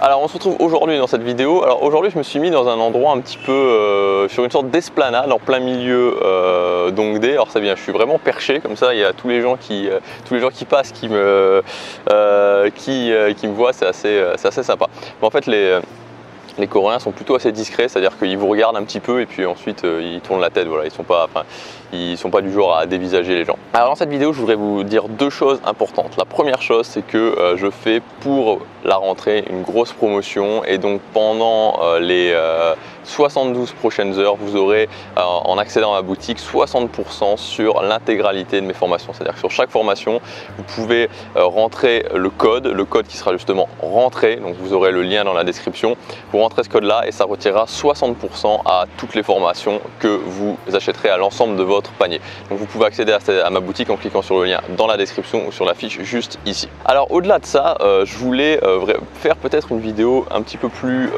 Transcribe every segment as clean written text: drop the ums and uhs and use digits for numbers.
Alors on se retrouve aujourd'hui dans cette vidéo. Alors aujourd'hui je me suis mis dans un endroit un petit peu sur une sorte d'esplanade en plein milieu d'Hongdae. Alors ça vient, je suis vraiment perché comme ça, il y a tous les gens qui passent qui me voient, c'est assez sympa. Mais en fait les Coréens sont plutôt assez discrets, c'est-à-dire qu'ils vous regardent un petit peu et puis ensuite ils tournent la tête, voilà, ils sont pas du genre à dévisager les gens. Alors dans cette vidéo je voudrais vous dire deux choses importantes. La première chose c'est que je fais pour la rentrée une grosse promotion et donc pendant les 72 prochaines heures vous aurez en accédant à ma boutique 60% sur l'intégralité de mes formations. C'est-à-dire que sur chaque formation vous pouvez rentrer le code qui sera justement rentré, donc vous aurez le lien dans la description. Vous rentrez ce code là et ça retirera 60% à toutes les formations que vous achèterez à l'ensemble de votre panier. Donc vous pouvez accéder à ma boutique en cliquant sur le lien dans la description ou sur la fiche juste ici. Alors au-delà de ça, je voulais faire peut-être une vidéo un petit peu plus,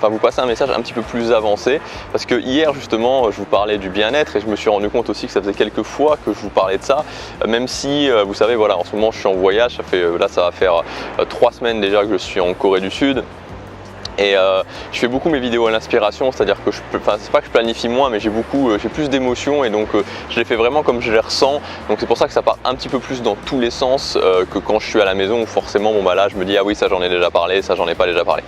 vous passer un message un petit peu plus avancé, parce que hier justement je vous parlais du bien-être et je me suis rendu compte aussi que ça faisait quelques fois que je vous parlais de ça, même si vous savez voilà, en ce moment je suis en voyage, ça va faire 3 semaines déjà que je suis en Corée du Sud. Et je fais beaucoup mes vidéos à l'inspiration, c'est-à-dire que c'est pas que je planifie moins, mais j'ai plus d'émotions et donc je les fais vraiment comme je les ressens. Donc c'est pour ça que ça part un petit peu plus dans tous les sens que quand je suis à la maison où forcément là je me dis ah oui ça j'en ai déjà parlé, ça j'en ai pas déjà parlé.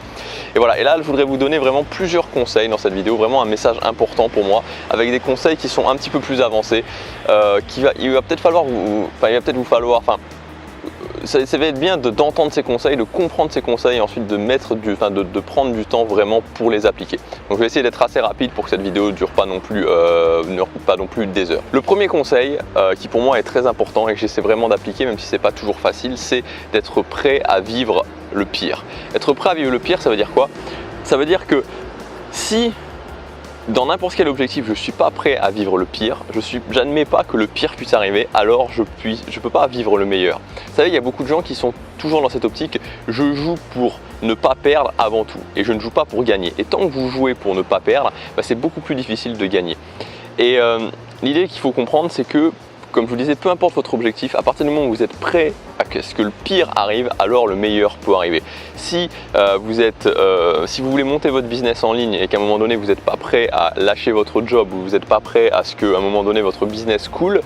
Et voilà, et là je voudrais vous donner vraiment plusieurs conseils dans cette vidéo, vraiment un message important pour moi, avec des conseils qui sont un petit peu plus avancés, il va peut-être vous falloir, ça va être bien d'entendre ces conseils, de comprendre ces conseils et ensuite de prendre du temps vraiment pour les appliquer. Donc je vais essayer d'être assez rapide pour que cette vidéo ne dure pas non plus des heures. Le premier conseil qui pour moi est très important et que j'essaie vraiment d'appliquer, même si c'est pas toujours facile, c'est d'être prêt à vivre le pire. Être prêt à vivre le pire, ça veut dire quoi? Ça veut dire que si dans n'importe quel objectif, je ne suis pas prêt à vivre le pire, j'admets pas que le pire puisse arriver, alors je peux pas vivre le meilleur. Vous savez, il y a beaucoup de gens qui sont toujours dans cette optique, je joue pour ne pas perdre avant tout et je ne joue pas pour gagner. Et tant que vous jouez pour ne pas perdre, c'est beaucoup plus difficile de gagner. Et l'idée qu'il faut comprendre, c'est que, comme je vous disais, peu importe votre objectif, à partir du moment où vous êtes prêt à ce que le pire arrive, alors le meilleur peut arriver. Si vous voulez monter votre business en ligne et qu'à un moment donné vous n'êtes pas prêt à lâcher votre job ou vous n'êtes pas prêt à ce qu'à un moment donné votre business coule,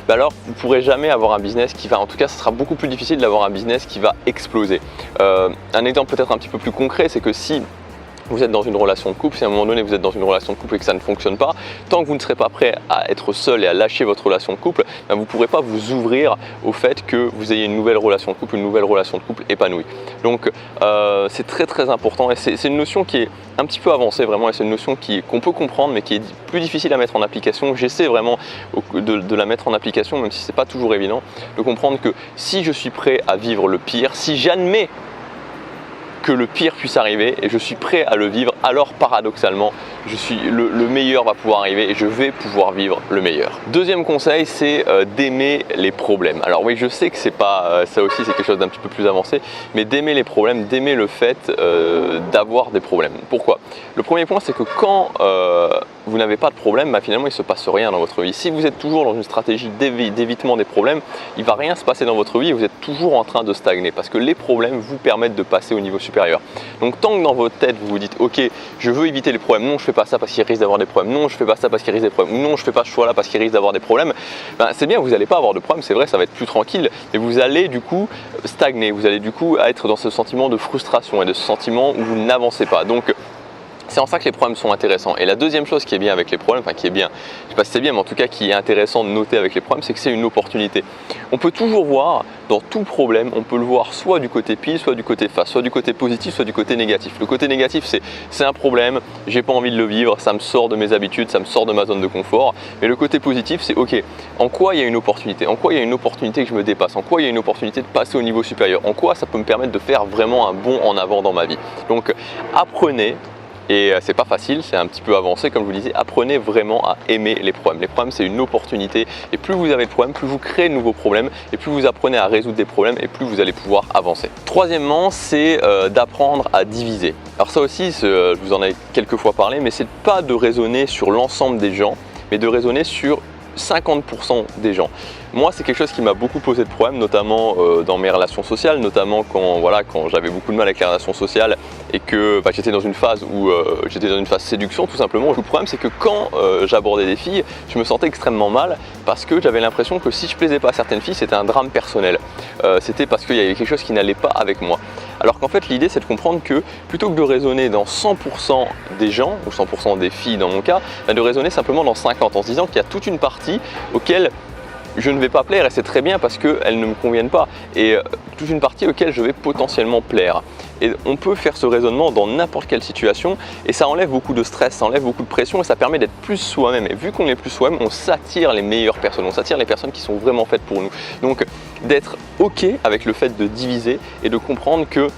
alors vous ne pourrez jamais avoir un business qui va, en tout cas ce sera beaucoup plus difficile d'avoir un business qui va exploser. Un exemple peut-être un petit peu plus concret, c'est que si vous êtes dans une relation de couple, si à un moment donné vous êtes dans une relation de couple et que ça ne fonctionne pas, tant que vous ne serez pas prêt à être seul et à lâcher votre relation de couple, vous ne pourrez pas vous ouvrir au fait que vous ayez une nouvelle relation de couple épanouie. Donc c'est très très important et c'est une notion qui est un petit peu avancée vraiment, et c'est une notion qu'on peut comprendre mais qui est plus difficile à mettre en application. J'essaie vraiment de la mettre en application, même si c'est pas toujours évident, de comprendre que si je suis prêt à vivre le pire, si j'admets que le pire puisse arriver et je suis prêt à le vivre, alors paradoxalement le meilleur va pouvoir arriver et je vais pouvoir vivre le meilleur. Deuxième conseil, c'est d'aimer les problèmes. Alors oui, je sais que c'est pas ça aussi, c'est quelque chose d'un petit peu plus avancé, mais d'aimer les problèmes, d'aimer le fait d'avoir des problèmes. Pourquoi? Le premier point, c'est que quand vous n'avez pas de problème, finalement il ne se passe rien dans votre vie. Si vous êtes toujours dans une stratégie d'évitement des problèmes, il ne va rien se passer dans votre vie et vous êtes toujours en train de stagner, parce que les problèmes vous permettent de passer au niveau supérieur. Donc tant que dans votre tête vous vous dites ok, je veux éviter les problèmes, non je fais pas ça parce qu'il risque d'avoir des problèmes, non je fais pas ça parce qu'il risque des problèmes, ou non je fais pas ce choix là parce qu'il risque d'avoir des problèmes, c'est bien, vous n'allez pas avoir de problème, c'est vrai, ça va être plus tranquille, mais vous allez du coup stagner, vous allez du coup être dans ce sentiment de frustration et de ce sentiment où vous n'avancez pas. Donc c'est en ça que les problèmes sont intéressants. Et la deuxième chose qui est bien avec les problèmes, qui est bien, je ne sais pas si c'est bien, mais en tout cas qui est intéressant de noter avec les problèmes, c'est que c'est une opportunité. On peut toujours voir dans tout problème, on peut le voir soit du côté pile, soit du côté face, soit du côté positif, soit du côté négatif. Le côté négatif, c'est un problème, j'ai pas envie de le vivre, ça me sort de mes habitudes, ça me sort de ma zone de confort. Mais le côté positif, c'est ok, en quoi il y a une opportunité, en quoi il y a une opportunité que je me dépasse, en quoi il y a une opportunité de passer au niveau supérieur, en quoi ça peut me permettre de faire vraiment un bond en avant dans ma vie. Donc apprenez. Et c'est pas facile, c'est un petit peu avancé comme je vous disais, apprenez vraiment à aimer les problèmes. Les problèmes c'est une opportunité et plus vous avez de problèmes, plus vous créez de nouveaux problèmes et plus vous apprenez à résoudre des problèmes et plus vous allez pouvoir avancer. Troisièmement, c'est d'apprendre à diviser. Alors ça aussi, je vous en ai quelques fois parlé, mais c'est pas de raisonner sur l'ensemble des gens, mais de raisonner sur 50% des gens. Moi, c'est quelque chose qui m'a beaucoup posé de problème, notamment dans mes relations sociales, notamment quand j'avais beaucoup de mal avec les relations sociales et que j'étais dans une phase où j'étais dans une phase séduction tout simplement. Le problème, c'est que quand j'abordais des filles, je me sentais extrêmement mal parce que j'avais l'impression que si je plaisais pas à certaines filles, c'était un drame personnel. C'était parce qu'il y avait quelque chose qui n'allait pas avec moi. Alors qu'en fait, l'idée, c'est de comprendre que plutôt que de raisonner dans 100% des gens, ou 100% des filles dans mon cas, de raisonner simplement dans 50, en se disant qu'il y a toute une partie auquel je ne vais pas plaire et c'est très bien parce qu'elles ne me conviennent pas et toute une partie auquel je vais potentiellement plaire. Et on peut faire ce raisonnement dans n'importe quelle situation et ça enlève beaucoup de stress, ça enlève beaucoup de pression et ça permet d'être plus soi-même. Et vu qu'on est plus soi-même, on s'attire les meilleures personnes, on s'attire les personnes qui sont vraiment faites pour nous. Donc d'être OK avec le fait de diviser et de comprendre que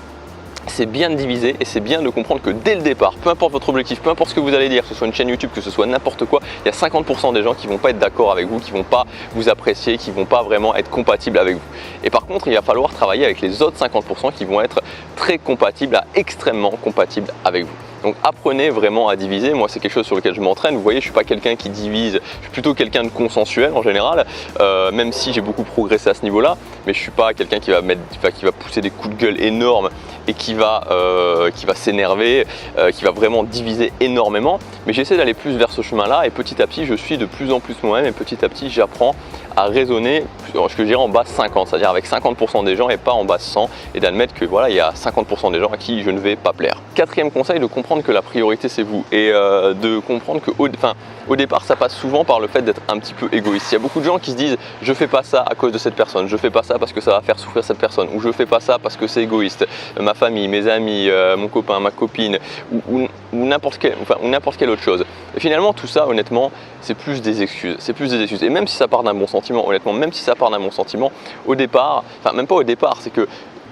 c'est bien de diviser et c'est bien de comprendre que dès le départ, peu importe votre objectif, peu importe ce que vous allez dire, que ce soit une chaîne YouTube, que ce soit n'importe quoi, il y a 50% des gens qui ne vont pas être d'accord avec vous, qui ne vont pas vous apprécier, qui ne vont pas vraiment être compatibles avec vous. Et par contre, il va falloir travailler avec les autres 50% qui vont être très compatibles à extrêmement compatibles avec vous. Donc apprenez vraiment à diviser. Moi, c'est quelque chose sur lequel je m'entraîne. Vous voyez, je ne suis pas quelqu'un qui divise, je suis plutôt quelqu'un de consensuel en général, même si j'ai beaucoup progressé à ce niveau-là, mais je ne suis pas quelqu'un qui va pousser des coups de gueule énormes et qui va s'énerver, qui va vraiment diviser énormément. Mais j'essaie d'aller plus vers ce chemin-là et petit à petit, je suis de plus en plus moi-même et petit à petit, j'apprends à raisonner, ce que je dirais en base 50, c'est-à-dire avec 50% des gens et pas en base 100 et d'admettre que voilà, il y a 50% des gens à qui je ne vais pas plaire. Quatrième conseil, de comprendre que la priorité c'est vous et de comprendre qu'au départ ça passe souvent par le fait d'être un petit peu égoïste. Il y a beaucoup de gens qui se disent je fais pas ça à cause de cette personne, je fais pas ça parce que ça va faire souffrir cette personne ou je fais pas ça parce que c'est égoïste, ma famille, mes amis, mon copain, ma copine ou n'importe quelle autre chose. Et finalement tout ça honnêtement c'est plus des excuses, et même si ça part d'un bon sentiment, honnêtement, même si ça part d'un bon sentiment, au départ, enfin même pas au départ, c'est que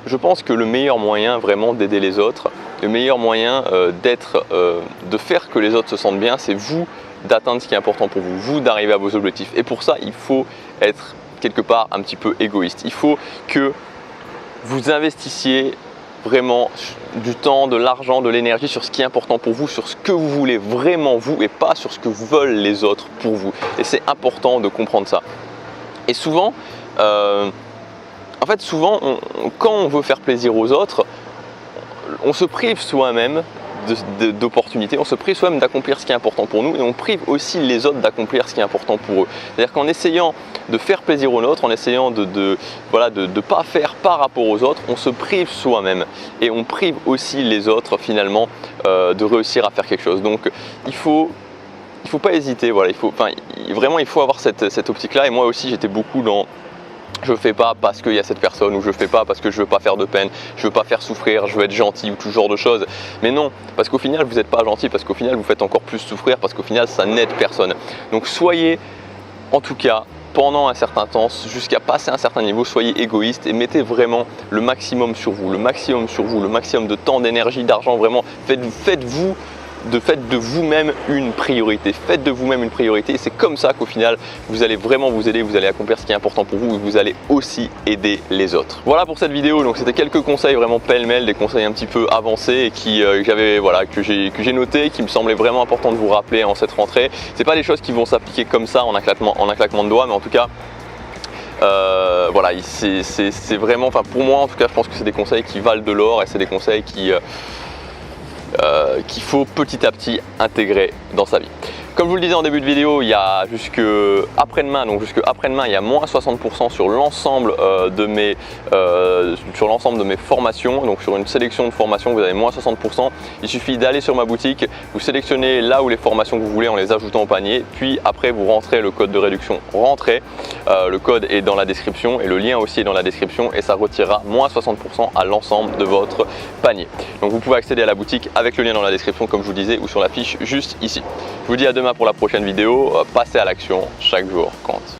je pense que le meilleur moyen vraiment d'aider les autres, le meilleur moyen de faire que les autres se sentent bien, c'est vous d'atteindre ce qui est important pour vous, vous d'arriver à vos objectifs. Et pour ça, il faut être quelque part un petit peu égoïste. Il faut que vous investissiez vraiment du temps, de l'argent, de l'énergie sur ce qui est important pour vous, sur ce que vous voulez vraiment vous et pas sur ce que veulent les autres pour vous. Et c'est important de comprendre ça. Et souvent, quand on veut faire plaisir aux autres, on se prive soi-même d'opportunités, on se prive soi-même d'accomplir ce qui est important pour nous et on prive aussi les autres d'accomplir ce qui est important pour eux. C'est-à-dire qu'en essayant de faire plaisir aux autres, en essayant de pas faire par rapport aux autres, on se prive soi-même et on prive aussi les autres finalement de réussir à faire quelque chose. Donc il faut pas hésiter, voilà, il faut avoir cette optique-là et moi aussi j'étais beaucoup dans je fais pas parce qu'il y a cette personne ou je fais pas parce que je veux pas faire de peine, je veux pas faire souffrir, je veux être gentil ou tout ce genre de choses. Mais non, parce qu'au final vous n'êtes pas gentil, parce qu'au final vous faites encore plus souffrir, parce qu'au final ça n'aide personne. Donc soyez en tout cas pendant un certain temps, jusqu'à passer un certain niveau, soyez égoïste et mettez vraiment le maximum sur vous, le maximum de temps, d'énergie, d'argent, vraiment faites de vous-même une priorité. Faites de vous-même une priorité et c'est comme ça qu'au final vous allez vraiment vous aider, vous allez accomplir ce qui est important pour vous et vous allez aussi aider les autres. Voilà pour cette vidéo, donc c'était quelques conseils vraiment pêle-mêle, des conseils un petit peu avancés et que j'ai noté, qui me semblaient vraiment important de vous rappeler en cette rentrée. C'est pas des choses qui vont s'appliquer comme ça en un claquement de doigts, mais en tout cas voilà, c'est vraiment, pour moi en tout cas, je pense que c'est des conseils qui valent de l'or et c'est des conseils qu'il faut petit à petit intégrer dans sa vie. Comme je vous le disais en début de vidéo, il y a jusque après-demain, il y a moins 60% sur l'ensemble de mes formations. Donc sur une sélection de formations, vous avez moins 60%. Il suffit d'aller sur ma boutique, vous sélectionnez là où les formations que vous voulez en les ajoutant au panier, puis après vous rentrez le code de réduction. Le code est dans la description et le lien aussi est dans la description et ça retirera moins 60% à l'ensemble de votre panier. Donc vous pouvez accéder à la boutique avec le lien dans la description comme je vous disais ou sur la fiche juste ici. Je vous dis à demain pour la prochaine vidéo. Passez à l'action, chaque jour compte.